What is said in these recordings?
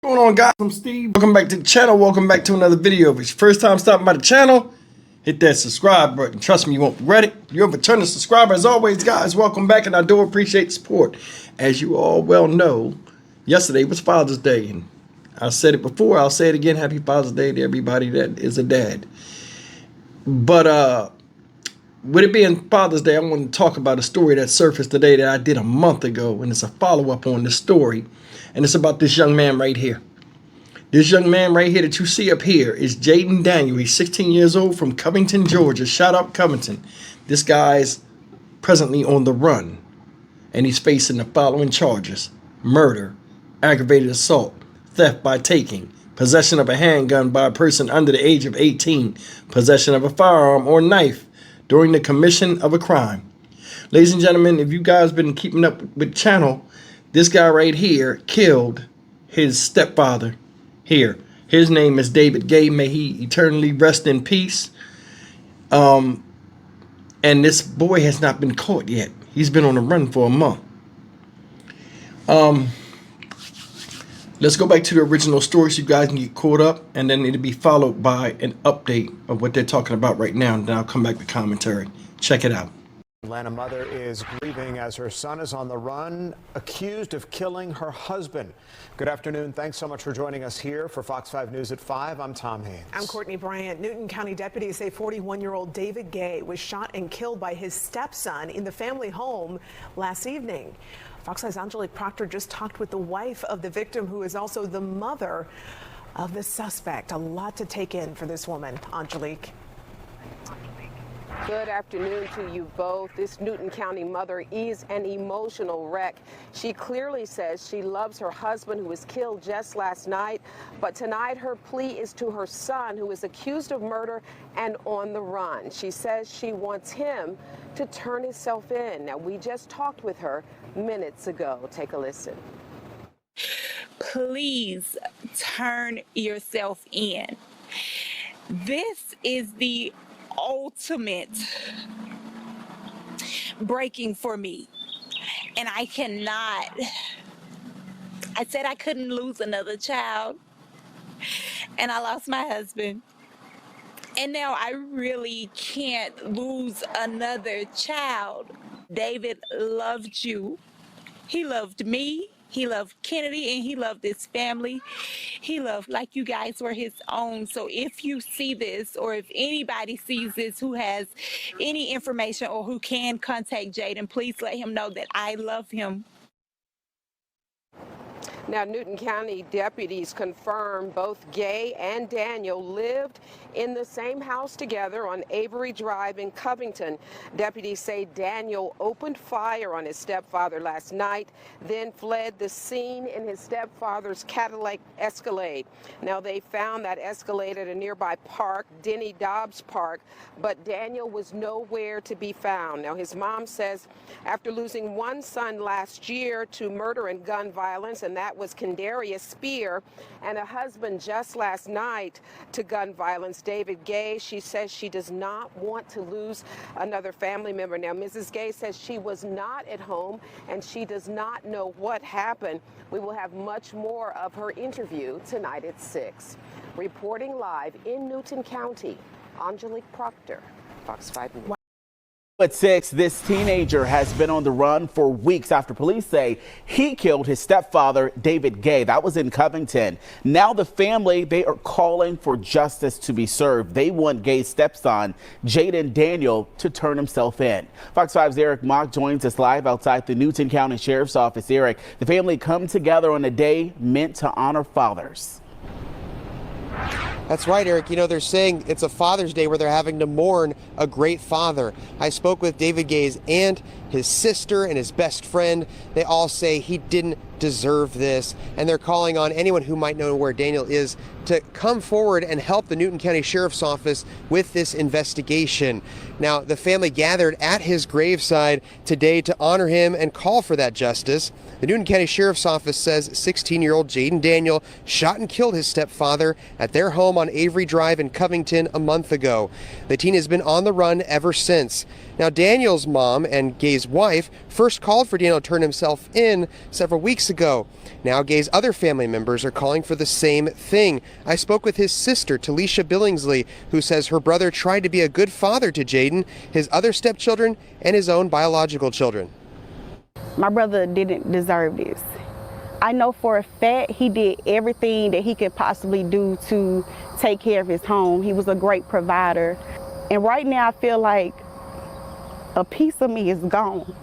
What's going on, guys? I'm Steve. Welcome back to the channel. Welcome back to another video. If it's your first time stopping by the channel, hit that subscribe button. Trust me, you won't regret it. You're a returning subscriber. As always, guys, welcome back, and I do appreciate the support. As you all well know, yesterday was Father's Day, and I said it before, I'll say it again. Happy Father's Day to everybody that is a dad. But with it being Father's Day, I want to talk about a story that surfaced today that I did a month ago, and it's a follow-up on this story. And it's about this young man right here. This young man right here that you see up here is Jaden Daniel. He's 16 years old from Covington, Georgia. Shout out Covington. This guy's presently on the run, and he's facing the following charges: murder, aggravated assault, theft by taking, possession of a handgun by a person under the age of 18, possession of a firearm or knife during the commission of a crime. Ladies and gentlemen, if you guys been keeping up with the channel, this guy right here killed his stepfather here. His name is David Gay. May he eternally rest in peace. And this boy has not been caught yet. He's been on the run for a month. Let's go back to the original story so you guys can get caught up, and then it'll be followed by an update of what they're talking about right now, and then I'll come back with commentary. Check it out. Atlanta mother is grieving as her son is on the run, accused of killing her husband. Good afternoon. Thanks so much for joining us here for Fox 5 News at 5. I'm Tom Haynes. I'm Courtney Bryant. Newton County deputies say 41-year-old David Gay was shot and killed by his stepson in the family home last evening. Fox 5's Angelique Proctor just talked with the wife of the victim, who is also the mother of the suspect. A lot to take in for this woman. Angelique. Good afternoon to you both. This Newton County mother is an emotional wreck. She clearly says she loves her husband, who was killed just last night, but tonight her plea is to her son, who is accused of murder and on the run. She says she wants him to turn himself in. Now, we just talked with her minutes ago. Take a listen. Please turn yourself in. This is the ultimate breaking for me, and I said I couldn't lose another child, and I lost my husband, and now I really can't lose another child. David loved you. He loved me. He loved Kennedy, and he loved his family. He loved like you guys were his own. So if you see this, or if anybody sees this who has any information or who can contact Jaden, please let him know that I love him. Now, Newton County deputies confirm both Gay and Daniel lived in the same house together on Avery Drive in Covington. Deputies say Daniel opened fire on his stepfather last night, then fled the scene in his stepfather's Cadillac Escalade. Now, they found that Escalade at a nearby park, Denny Dobbs Park, but Daniel was nowhere to be found. Now, his mom says after losing one son last year to murder and gun violence, and that was Kendarius Spear, and a husband just last night to gun violence, David Gay, she says she does not want to lose another family member. Now, Mrs. Gay says she was not at home and she does not know what happened. We will have much more of her interview tonight at 6. Reporting live in Newton County, Angelique Proctor, Fox 5 News. At 6, this teenager has been on the run for weeks after police say he killed his stepfather, David Gay. That was in Covington. Now the family, they are calling for justice to be served. They want Gay's stepson, Jaden Daniel, to turn himself in. Fox 5's Eric Mock joins us live outside the Newton County Sheriff's Office. Eric, the family come together on a day meant to honor fathers. That's right, Eric. You know, they're saying it's a Father's Day where they're having to mourn a great father. I spoke with David Gay's aunt, his sister, and his best friend. They all say he didn't deserve this, and they're calling on anyone who might know where Daniel is to come forward and help the Newton County Sheriff's Office with this investigation. Now, the family gathered at his graveside today to honor him and call for that justice. The Newton County Sheriff's Office says 16-year-old Jaden Daniel shot and killed his stepfather at their home on Avery Drive in Covington a month ago. The teen has been on the run ever since. Now, Daniel's mom and Gay's wife first called for Daniel to turn himself in several weeks ago. Now, Gay's other family members are calling for the same thing. I spoke with his sister, Talisha Billingsley, who says her brother tried to be a good father to Jaden, his other stepchildren, and his own biological children. My brother didn't deserve this. I know for a fact he did everything that he could possibly do to take care of his home. He was a great provider. And right now I feel like a piece of me is gone.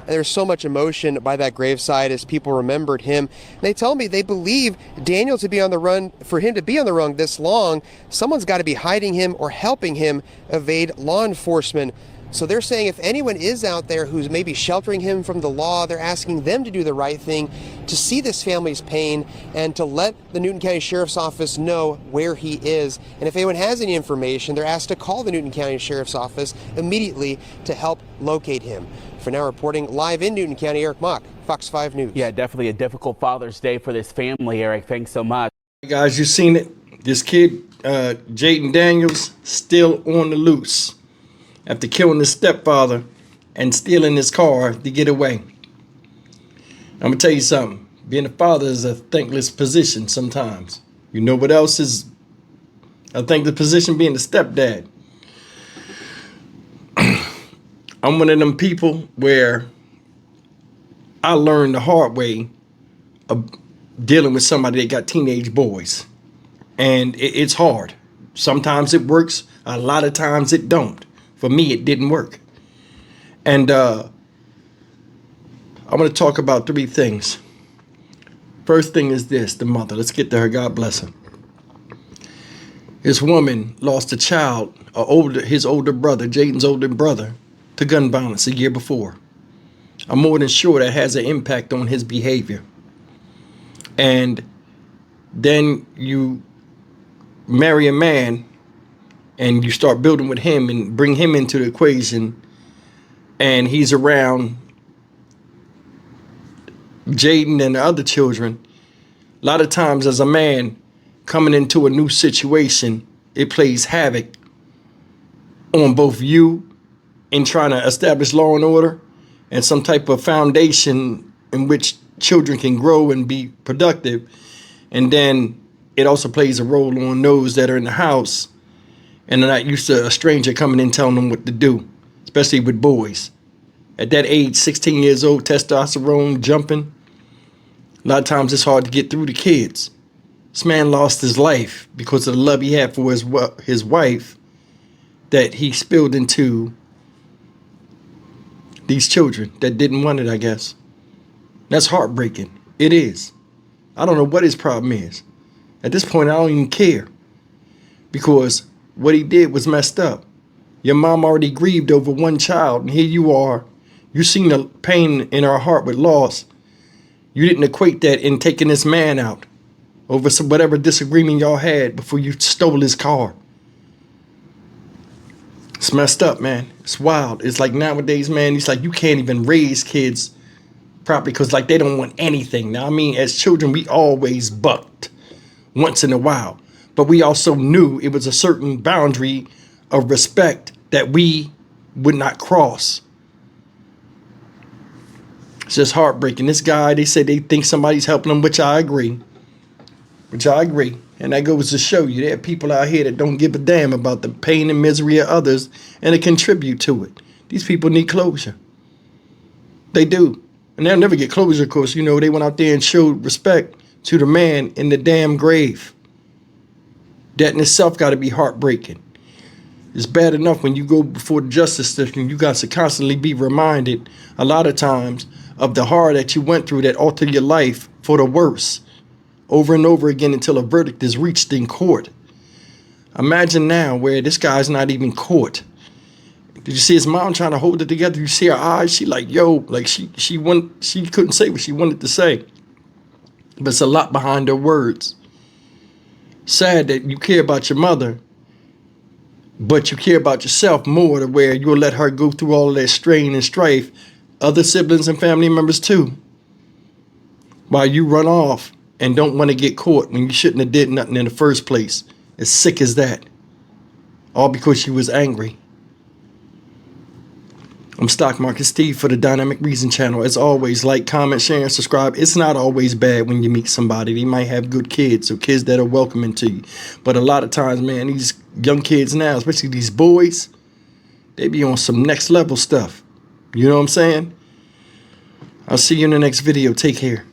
There's so much emotion by that graveside as people remembered him. They tell me they believe Daniel to be on the run. For him to be on the run this long, someone's got to be hiding him or helping him evade law enforcement. So they're saying if anyone is out there who's maybe sheltering him from the law, they're asking them to do the right thing, to see this family's pain and to let the Newton County Sheriff's Office know where he is. And if anyone has any information, they're asked to call the Newton County Sheriff's Office immediately to help locate him. For now, reporting live in Newton County, Eric Mock, Fox 5 News. Yeah, definitely a difficult Father's Day for this family, Eric. Thanks so much. Hey guys, you seen it? This kid, Jaden Daniels, still on the loose after killing his stepfather and stealing his car to get away. I'm gonna tell you something. Being a father is a thankless position sometimes. You know what else is a thankless position? Being a stepdad. I'm one of them people where I learned the hard way of dealing with somebody that got teenage boys. And it's hard. Sometimes it works. A lot of times it don't. For me, it didn't work. And I'm going to talk about three things. First thing is this, the mother. Let's get to her. God bless her. This woman lost a child, his older brother, Jaden's older brother, to gun violence a year before. I'm more than sure that has an impact on his behavior. And then you marry a man and you start building with him and bring him into the equation, and he's around Jaden and the other children. A lot of times as a man coming into a new situation, it plays havoc on both you in trying to establish law and order and some type of foundation in which children can grow and be productive. And then it also plays a role on those that are in the house and they're not used to a stranger coming in telling them what to do, especially with boys. At that age, 16 years old, testosterone jumping. A lot of times it's hard to get through to kids. This man lost his life because of the love he had for his wife that he spilled into these children that didn't want it, I guess. That's heartbreaking. It is. I don't know what his problem is. At this point, I don't even care because what he did was messed up. Your mom already grieved over one child, and here you are. You seen the pain in her heart with loss. You didn't equate that in taking this man out over some whatever disagreement y'all had before you stole his car. It's messed up, man. It's wild. It's like nowadays, man, it's like you can't even raise kids properly because like they don't want anything. Now, I mean, as children, we always bucked once in a while. But we also knew it was a certain boundary of respect that we would not cross. It's just heartbreaking. This guy, they say they think somebody's helping them, which I agree. And that goes to show you there are people out here that don't give a damn about the pain and misery of others and they contribute to it. These people need closure. They do. And they'll never get closure because, you know, they went out there and showed respect to the man in the damn grave. That in itself got to be heartbreaking. It's bad enough when you go before the justice system, you got to constantly be reminded a lot of times of the horror that you went through that altered your life for the worse over and over again until a verdict is reached in court. Imagine now where this guy's not even caught. Did you see his mom trying to hold it together? You see her eyes? She like, yo, like she couldn't say what she wanted to say. But it's a lot behind her words. Sad that you care about your mother, but you care about yourself more to where you'll let her go through all of that strain and strife other siblings and family members too, while you run off and don't want to get caught when you shouldn't have did nothing in the first place. As sick as that. All because she was angry. I'm Stock Market Steve for the Dynamic Reason channel. As always, like, comment, share, and subscribe. It's not always bad when you meet somebody. They might have good kids or kids that are welcoming to you. But a lot of times, man, these young kids now, especially these boys, they be on some next level stuff. You know what I'm saying? I'll see you in the next video. Take care.